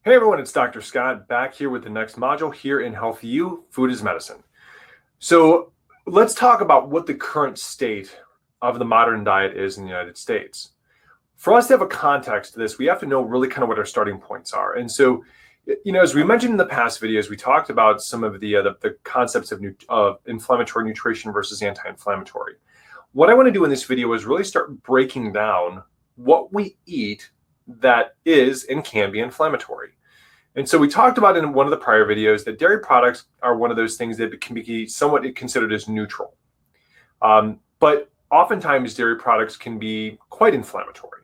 Hey everyone, it's Dr. Scott back here with the next module here in Healthy You, Food is Medicine. So let's talk about what the current state of the modern diet is in the United States. For us to have a context to this, we have to know really kind of what our starting points are. And so, as we mentioned in the past videos, we talked about some of the concepts of inflammatory nutrition versus anti-inflammatory. What I want to do in this video is really start breaking down what we eat that is and can be inflammatory. And so we talked about in one of the prior videos that dairy products are one of those things that can be somewhat considered as neutral. But oftentimes dairy products can be quite inflammatory.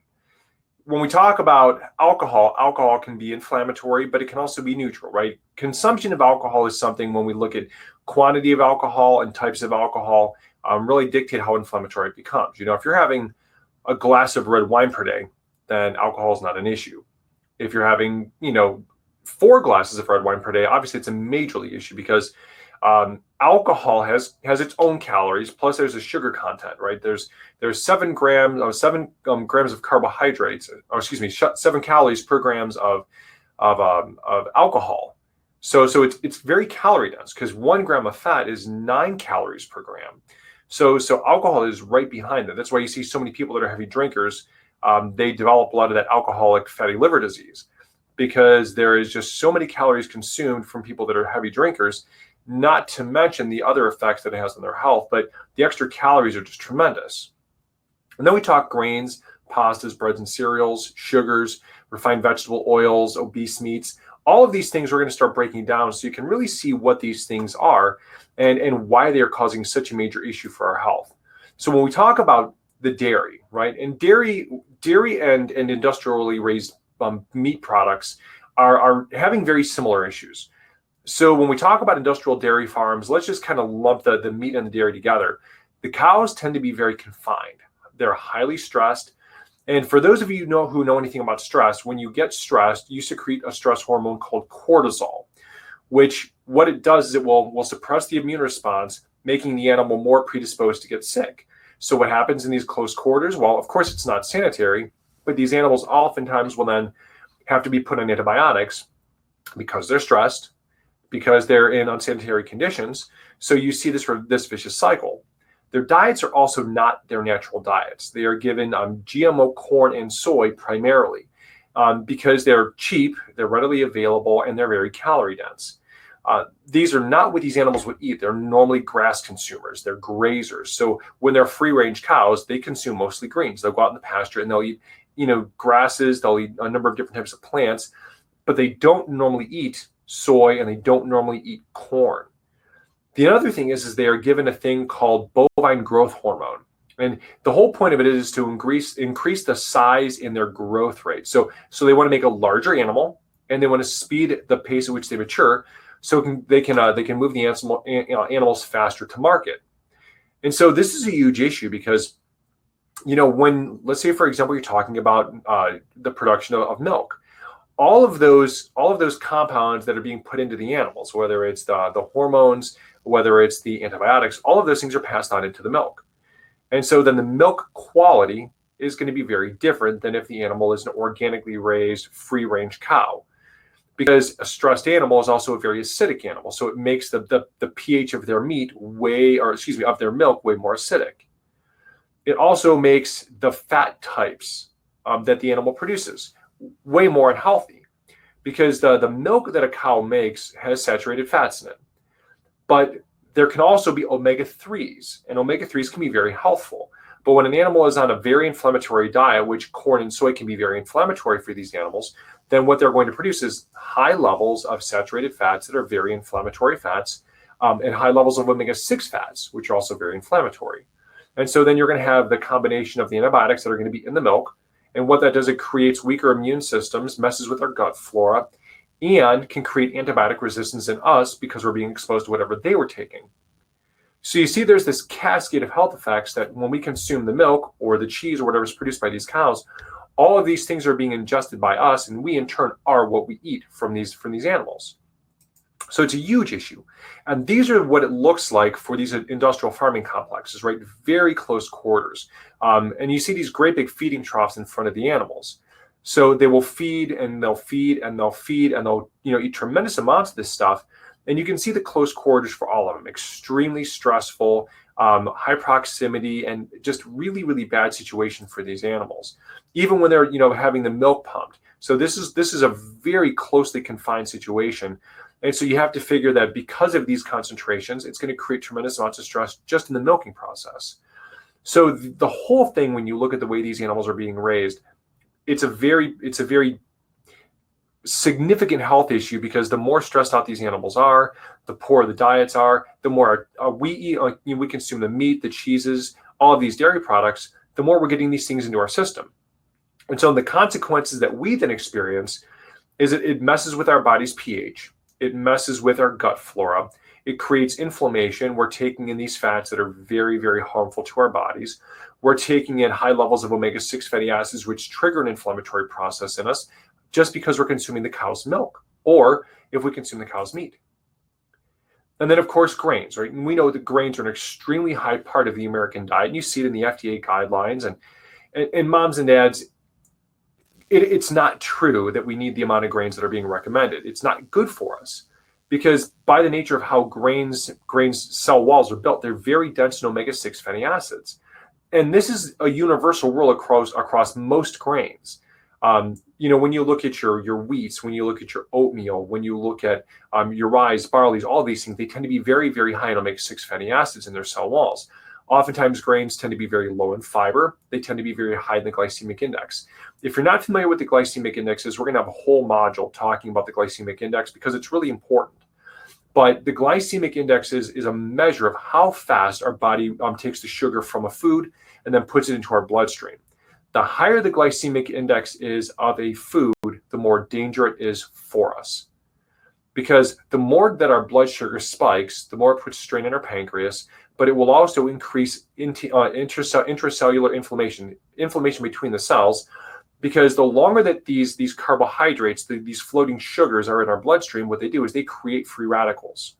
When we talk about alcohol, alcohol can be inflammatory, but it can also be neutral, right? Consumption of alcohol is something when we look at quantity of alcohol and types of alcohol really dictate how inflammatory it becomes. If you're having a glass of red wine per day, then alcohol is not an issue. If you're having, 4 glasses of red wine per day, obviously it's a majorly issue because alcohol has its own calories, plus there's a sugar content, right? There's 7 grams of carbohydrates, or excuse me, 7 calories per grams of alcohol. So it's very calorie dense because 1 gram of fat is 9 calories per gram. So alcohol is right behind that. That's why you see so many people that are heavy drinkers. They develop a lot of that alcoholic fatty liver disease because there is just so many calories consumed from people that are heavy drinkers, not to mention the other effects that it has on their health, but the extra calories are just tremendous. And then we talk grains, pastas, breads and cereals, sugars, refined vegetable oils, obese meats. All of these things we're going to start breaking down so you can really see what these things are and why they are causing such a major issue for our health. So when we talk about the dairy, right? And dairy and industrially raised meat products are having very similar issues. So when we talk about industrial dairy farms, let's just kind of lump the meat and the dairy together. The cows tend to be very confined. They're highly stressed. And for those of you who know anything about stress, when you get stressed, you secrete a stress hormone called cortisol, which what it does is it will suppress the immune response, making the animal more predisposed to get sick. So what happens in these close quarters? Well, of course, it's not sanitary, but these animals oftentimes will then have to be put on antibiotics because they're stressed, because they're in unsanitary conditions. So you see this vicious cycle. Their diets are also not their natural diets. They are given GMO corn and soy primarily because they're cheap, they're readily available, and they're very calorie dense. These are not what these animals would eat. They're normally grass consumers. They're grazers. So when they're free-range cows, they consume mostly greens. They'll go out in the pasture and they'll eat, grasses. They'll eat a number of different types of plants, but they don't normally eat soy and they don't normally eat corn. The other thing is they are given a thing called bovine growth hormone. And the whole point of it is to increase the size in their growth rate. So they want to make a larger animal and they want to speed the pace at which they mature so they can move the animals faster to market. And so this is a huge issue because, when, let's say, for example, you're talking about the production of milk, all of those compounds that are being put into the animals, whether it's the hormones, whether it's the antibiotics, all of those things are passed on into the milk. And so then the milk quality is going to be very different than if the animal is an organically raised free-range cow. Because a stressed animal is also a very acidic animal. So it makes the pH of their of their milk way more acidic. It also makes the fat types that the animal produces way more unhealthy because the milk that a cow makes has saturated fats in it. But there can also be omega-3s, and omega-3s can be very healthful. But when an animal is on a very inflammatory diet, which corn and soy can be very inflammatory for these animals, then what they're going to produce is high levels of saturated fats that are very inflammatory fats, and high levels of omega-6 fats, which are also very inflammatory. And so then you're going to have the combination of the antibiotics that are going to be in the milk. And what that does, it creates weaker immune systems, messes with our gut flora, and can create antibiotic resistance in us because we're being exposed to whatever they were taking. So you see there's this cascade of health effects that when we consume the milk or the cheese or whatever is produced by these cows, all of these things are being ingested by us, and we in turn are what we eat from these animals. So it's a huge issue. And these are what it looks like for these industrial farming complexes, right? Very close quarters. And you see these great big feeding troughs in front of the animals. So they will feed and they'll feed and they'll feed and they'll eat tremendous amounts of this stuff. And you can see the close quarters for all of them. Extremely stressful, high proximity, and just really, really bad situation for these animals. Even when they're having the milk pumped. So this is a very closely confined situation. And so you have to figure that because of these concentrations, it's going to create tremendous amounts of stress just in the milking process. So the whole thing, when you look at the way these animals are being raised, it's a very significant health issue, because the more stressed out these animals are, the poorer the diets are, the more we eat, we consume the meat, the cheeses, all of these dairy products, the more we're getting these things into our system. And so the consequences that we then experience is it messes with our body's pH. It messes with our gut flora. It creates inflammation. We're taking in these fats that are very, very harmful to our bodies. We're taking in high levels of omega-6 fatty acids, which trigger an inflammatory process in us just because we're consuming the cow's milk, or if we consume the cow's meat. And then, of course, grains, right? And we know that grains are an extremely high part of the American diet. And you see it in the FDA guidelines. And moms and dads, it's not true that we need the amount of grains that are being recommended. It's not good for us, because by the nature of how grains cell walls are built, they're very dense in omega-6 fatty acids. And this is a universal rule across most grains. When you look at your wheats, when you look at your oatmeal, when you look at your rye, barleys, all these things, they tend to be very, very high in omega-6 fatty acids in their cell walls. Oftentimes, grains tend to be very low in fiber. They tend to be very high in the glycemic index. If you're not familiar with the glycemic indexes, we're going to have a whole module talking about the glycemic index, because it's really important. But the glycemic index is a measure of how fast our body takes the sugar from a food and then puts it into our bloodstream. The higher the glycemic index is of a food, the more danger it is for us. Because the more that our blood sugar spikes, the more it puts strain on our pancreas, but it will also increase intracellular inflammation between the cells, because the longer that these carbohydrates, these floating sugars are in our bloodstream, what they do is they create free radicals.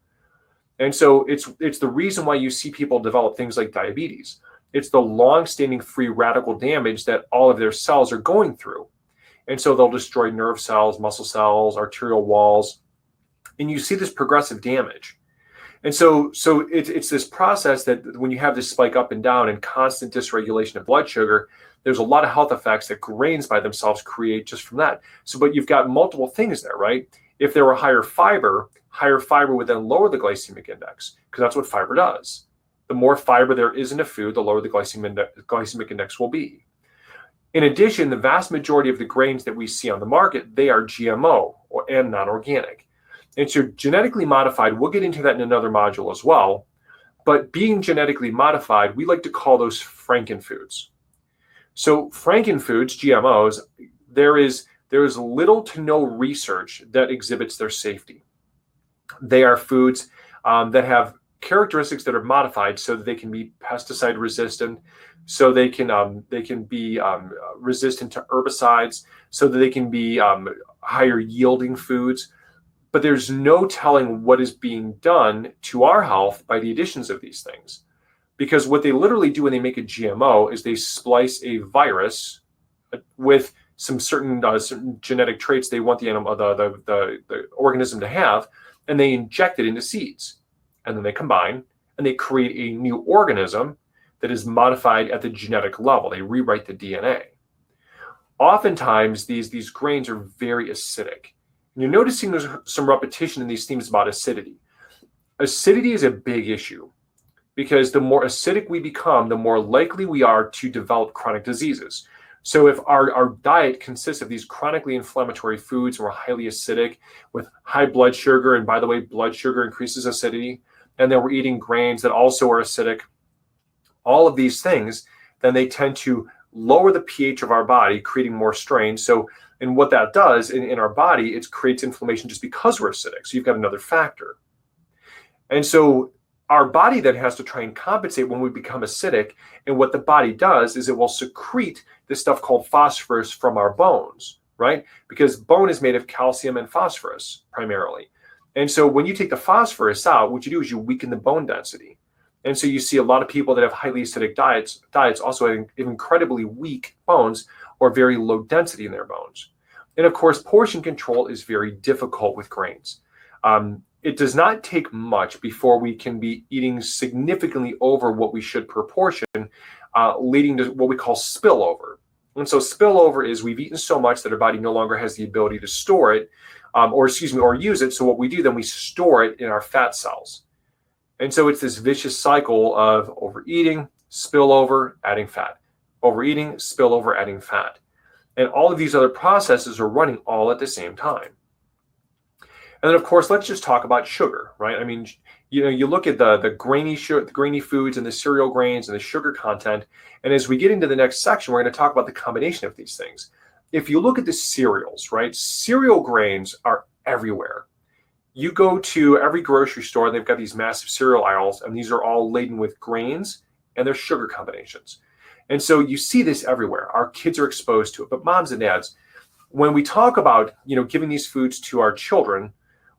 And so it's the reason why you see people develop things like diabetes. It's the long-standing free radical damage that all of their cells are going through. And so they'll destroy nerve cells, muscle cells, arterial walls, and you see this progressive damage. And so it's this process that when you have this spike up and down and constant dysregulation of blood sugar, there's a lot of health effects that grains by themselves create just from that. So, but you've got multiple things there, right? If there were higher fiber would then lower the glycemic index, because that's what fiber does. The more fiber there is in a food, the lower the glycemic index will be. In addition, the vast majority of the grains that we see on the market, they are GMO and non-organic. And so genetically modified, we'll get into that in another module as well. But being genetically modified, we like to call those frankenfoods. So frankenfoods, GMOs, there is little to no research that exhibits their safety. They are foods that have characteristics that are modified so that they can be pesticide resistant, so they can be resistant to herbicides, so that they can be higher yielding foods. But there's no telling what is being done to our health by the additions of these things. Because what they literally do when they make a GMO is they splice a virus with some certain genetic traits they want the animal, the organism to have, and they inject it into seeds. And then they combine and they create a new organism that is modified at the genetic level. They rewrite the DNA. Oftentimes, these grains are very acidic. And you're noticing there's some repetition in these themes about acidity. Acidity is a big issue, because the more acidic we become, the more likely we are to develop chronic diseases. So if our diet consists of these chronically inflammatory foods, and we're highly acidic with high blood sugar, and by the way, blood sugar increases acidity, and then we're eating grains that also are acidic, all of these things, then they tend to lower the pH of our body, creating more strain. So, and what that does in our body, it creates inflammation just because we're acidic. So you've got another factor. And so our body then has to try and compensate when we become acidic. And what the body does is it will secrete this stuff called phosphorus from our bones, right? Because bone is made of calcium and phosphorus primarily. And so when you take the phosphorus out, what you do is you weaken the bone density. And so you see a lot of people that have highly acidic diets also having incredibly weak bones, or very low density in their bones. And of course, portion control is very difficult with grains. It does not take much before we can be eating significantly over what we should per portion, leading to what we call spillover. And so spillover is we've eaten so much that our body no longer has the ability to store it, or use it. So what we do, then we store it in our fat cells. And so it's this vicious cycle of overeating, spillover, adding fat, overeating, spillover, adding fat. And all of these other processes are running all at the same time. And then, of course, let's just talk about sugar, right? I mean, you look at the grainy foods and the cereal grains and the sugar content. And as we get into the next section, we're going to talk about the combination of these things. If you look at the cereals, right, cereal grains are everywhere. You go to every grocery store, they've got these massive cereal aisles, and these are all laden with grains and their sugar combinations. And so you see this everywhere. Our kids are exposed to it. But moms and dads, when we talk about, giving these foods to our children,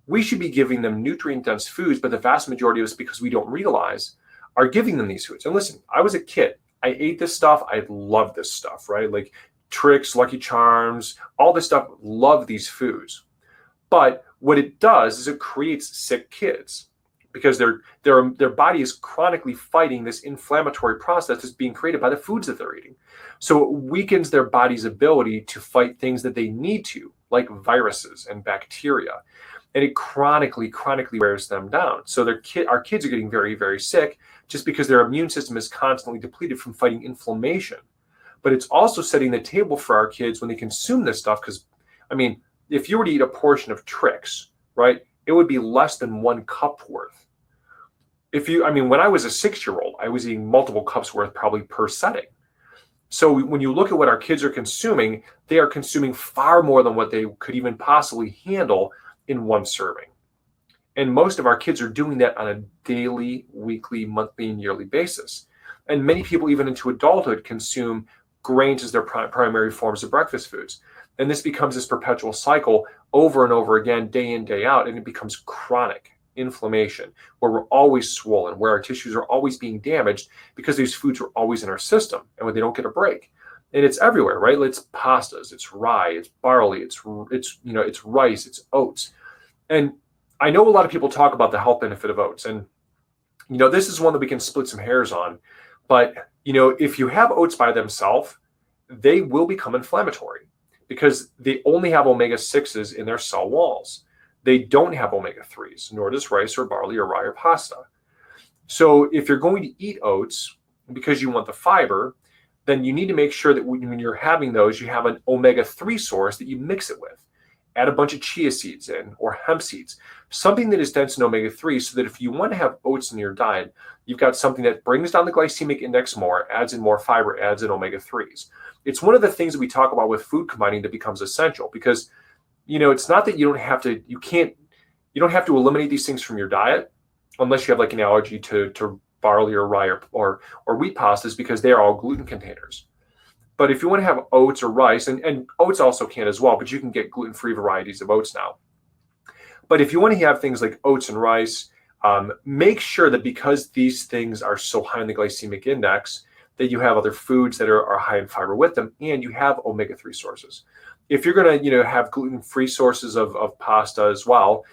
we should be giving them nutrient-dense foods, but the vast majority of us, because we don't realize, are giving them these foods. And listen, I was a kid. I ate this stuff. I loved this stuff, right? Like Trix, Lucky Charms, all this stuff, love these foods. But what it does is it creates sick kids because their body is chronically fighting this inflammatory process that's being created by the foods that they're eating. So it weakens their body's ability to fight things that they need to, like viruses and bacteria. And it chronically wears them down. So our kids are getting very, very sick just because their immune system is constantly depleted from fighting inflammation. But it's also setting the table for our kids when they consume this stuff. Because, I mean, if you were to eat a portion of Trix, right, it would be less than 1 cup worth. When I was a 6-year-old, I was eating multiple cups worth probably per setting. So when you look at what our kids are consuming, they are consuming far more than what they could even possibly handle in 1 serving. And most of our kids are doing that on a daily, weekly, monthly, and yearly basis. And many people, even into adulthood, consume grains as their primary forms of breakfast foods. And this becomes this perpetual cycle over and over again, day in, day out, and it becomes chronic inflammation, where we're always swollen, where our tissues are always being damaged because these foods are always in our system and when they don't get a break. And it's everywhere, right? It's pastas, it's rye, it's barley, it's rice, it's oats. And I know a lot of people talk about the health benefit of oats, and this is one that we can split some hairs on. But if you have oats by themselves, they will become inflammatory because they only have omega-6s in their cell walls. They don't have omega-3s, nor does rice or barley or rye or pasta. So if you're going to eat oats because you want the fiber, then you need to make sure that when you're having those, you have an omega-3 source that you mix it with. Add a bunch of chia seeds in or hemp seeds, something that is dense in omega-3, so that if you want to have oats in your diet, you've got something that brings down the glycemic index more, adds in more fiber, adds in omega-3s. It's one of the things that we talk about with food combining that becomes essential because, it's not that you don't have to eliminate these things from your diet unless you have like an allergy to barley or rye or wheat pastas, because they are all gluten containers. But if you want to have oats or rice, and oats also can as well, but you can get gluten-free varieties of oats now. But if you want to have things like oats and rice, make sure that because these things are so high in the glycemic index, that you have other foods that are high in fiber with them, and you have omega-3 sources. If you're going to have gluten-free sources of pasta as well,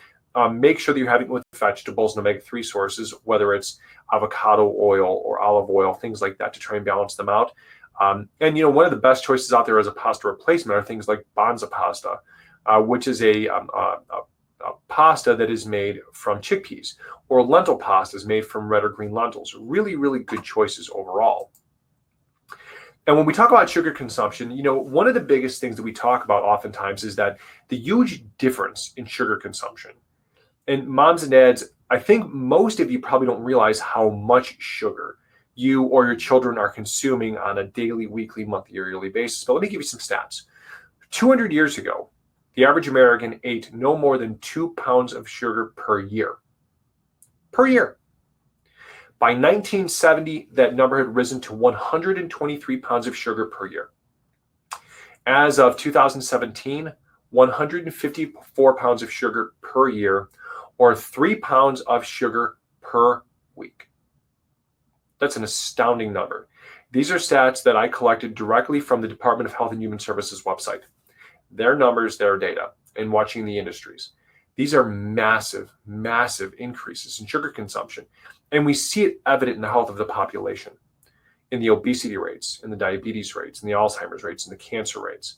make sure that you're having it with vegetables and omega-3 sources, whether it's avocado oil or olive oil, things like that, to try and balance them out. And one of the best choices out there as a pasta replacement are things like Banza pasta, which is a pasta that is made from chickpeas, or lentil pasta is made from red or green lentils. Really, really good choices overall. And when we talk about sugar consumption, one of the biggest things that we talk about oftentimes is that the huge difference in sugar consumption. And moms and dads, I think most of you probably don't realize how much sugar you or your children are consuming on a daily, weekly, monthly, or yearly basis. But let me give you some stats. 200 years ago, the average American ate no more than 2 pounds of sugar per year. Per year. By 1970, that number had risen to 123 pounds of sugar per year. As of 2017, 154 pounds of sugar per year, or 3 pounds of sugar per week. That's an astounding number. These are stats that I collected directly from the Department of Health and Human Services website. Their numbers, their data, and watching the industries. These are massive, massive increases in sugar consumption. And we see it evident in the health of the population, in the obesity rates, in the diabetes rates, in the Alzheimer's rates, in the cancer rates.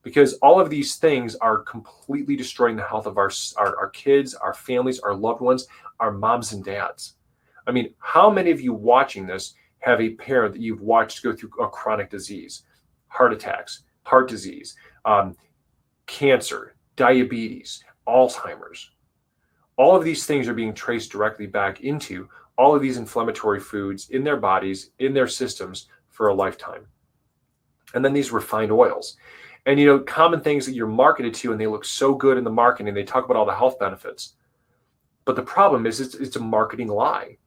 Because all of these things are completely destroying the health of our kids, our families, our loved ones, our moms and dads. I mean, how many of you watching this have a parent that you've watched go through a chronic disease, heart attacks, heart disease, cancer, diabetes, Alzheimer's? All of these things are being traced directly back into all of these inflammatory foods in their bodies, in their systems for a lifetime. And then these refined oils. And, common things that you're marketed to, and they look so good in the marketing. They talk about all the health benefits. But the problem is it's a marketing lie.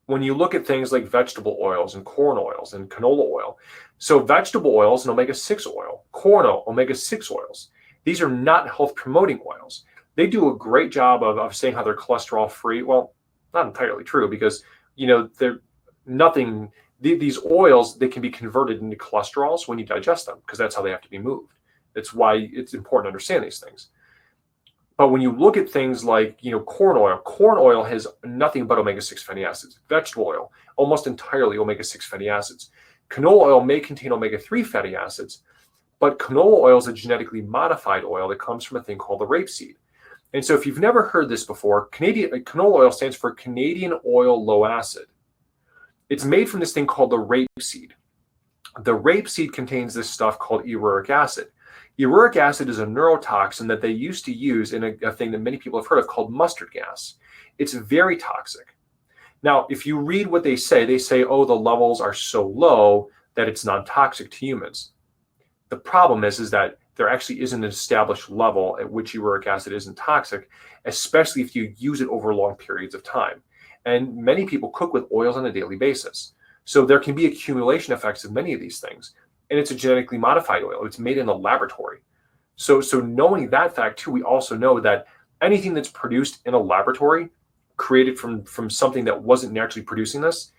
When you look at things like vegetable oils and corn oils and canola oil, so vegetable oils and omega-6 oil, corn oil, omega-6 oils, these are not health promoting oils. They do a great job of saying how they're cholesterol free. Well, not entirely true, because, they're nothing. These oils, they can be converted into cholesterols when you digest them, because that's how they have to be moved. That's why it's important to understand these things. But when you look at things like, corn oil has nothing but omega-6 fatty acids. Vegetable oil, almost entirely omega-6 fatty acids. Canola oil may contain omega-3 fatty acids, but canola oil is a genetically modified oil that comes from a thing called the rapeseed. And so if you've never heard this before, canola oil stands for Canadian oil low acid. It's made from this thing called the rapeseed. The rapeseed contains this stuff called uric acid. Uric acid is a neurotoxin that they used to use in a thing that many people have heard of called mustard gas. It's very toxic. Now, if you read what they say, oh, the levels are so low that it's non-toxic to humans. The problem is that there actually isn't an established level at which uric acid isn't toxic, especially if you use it over long periods of time. And many people cook with oils on a daily basis. So there can be accumulation effects of many of these things. And it's a genetically modified oil. It's made in a laboratory. So knowing that fact too, we also know that anything that's produced in a laboratory, created from something that wasn't naturally producing this,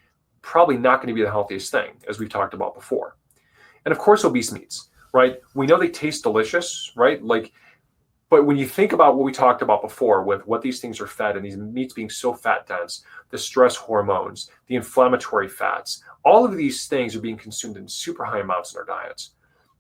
probably not going to be the healthiest thing, as we've talked about before. And of course, obese meats, right? We know they taste delicious, right? But when you think about what we talked about before with what these things are fed and these meats being so fat dense, the stress hormones, the inflammatory fats, all of these things are being consumed in super high amounts in our diets.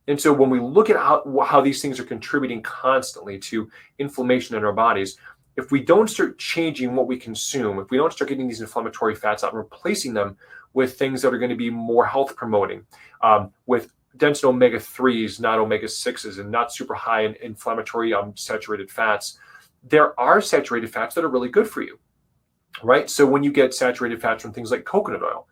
And so when we look at how these things are contributing constantly to inflammation in our bodies, if we don't start changing what we consume, if we don't start getting these inflammatory fats out and replacing them with things that are going to be more health promoting, with dense in omega-3s, not omega-6s, and not super high in inflammatory saturated fats, there are saturated fats that are really good for you, right? So when you get saturated fats from things like coconut oil,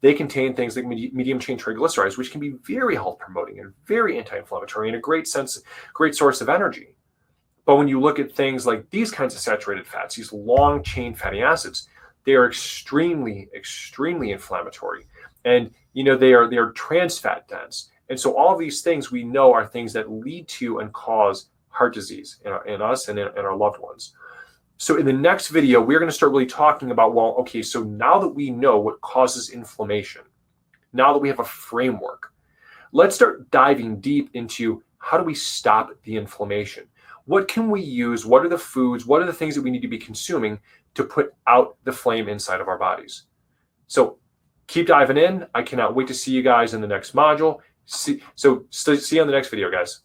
they contain things like medium chain triglycerides, which can be very health promoting and very anti-inflammatory and a great source of energy. But when you look at things like these kinds of saturated fats, these long chain fatty acids, they are extremely, extremely inflammatory. And they are trans fat dense. And so all of these things we know are things that lead to and cause heart disease in us and in our loved ones. So in the next video, we're going to start really talking about, well, okay, so now that we know what causes inflammation, now that we have a framework, let's start diving deep into how do we stop the inflammation? What can we use? What are the foods? What are the things that we need to be consuming to put out the flame inside of our bodies? So keep diving in. I cannot wait to see you guys in the next module. See you on the next video, guys.